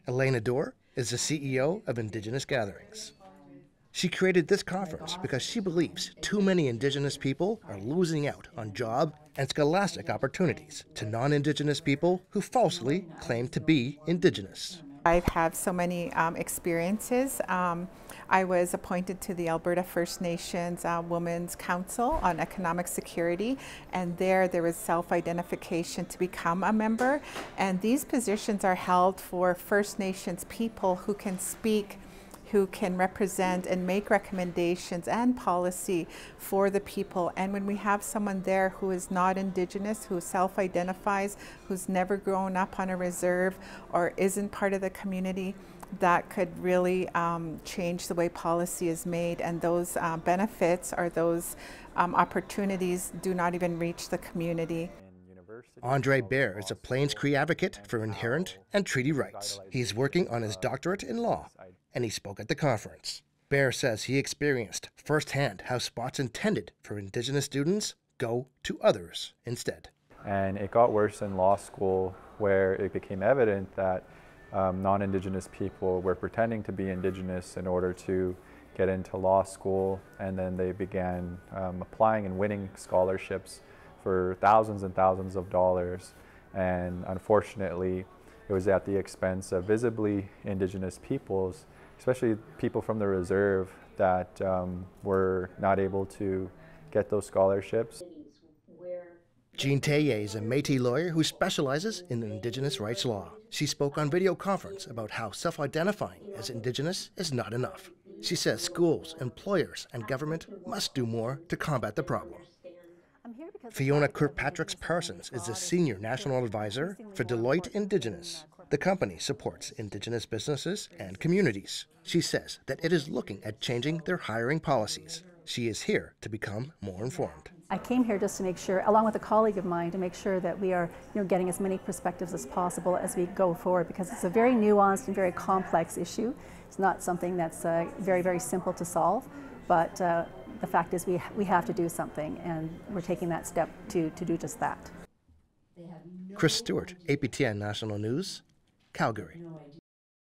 Elena Dorr is the CEO of Indigenous Gatherings. She created this conference because she believes too many Indigenous people are losing out on job and scholastic opportunities to non-Indigenous people who falsely claim to be Indigenous. I've had so many experiences. I was appointed to the Alberta First Nations Women's Council on Economic Security, and there was self-identification to become a member. And these positions are held for First Nations people who can speak, who can represent and make recommendations and policy for the people. And when we have someone there who is not Indigenous, who self-identifies, who's never grown up on a reserve or isn't part of the community, that could really change the way policy is made, and those benefits or those opportunities do not even reach the community. Andre Bear is a Plains Cree advocate for inherent and treaty rights. He's working on his doctorate in law, and he spoke at the conference. Bear says he experienced firsthand how spots intended for Indigenous students go to others instead. And it got worse in law school, where it became evident that non-Indigenous people were pretending to be Indigenous in order to get into law school, and then they began applying and winning scholarships for thousands and thousands of dollars, and unfortunately it was at the expense of visibly Indigenous peoples, especially people from the reserve that were not able to get those scholarships. Jean Taye is a Métis lawyer who specializes in Indigenous rights law. She spoke on video conference about how self-identifying as Indigenous is not enough. She says schools, employers, and government must do more to combat the problem. Fiona Kirkpatrick-Parsons is the Senior National Advisor for Deloitte Indigenous. The company supports Indigenous businesses and communities. She says that it is looking at changing their hiring policies. She is here to become more informed. I came here just to make sure, along with a colleague of mine, to make sure that we are getting as many perspectives as possible as we go forward, because it's a very nuanced and very complex issue. It's not something that's very, very simple to solve, but the fact is we have to do something, and we're taking that step to do just that. Chris Stewart, APTN National News, Calgary.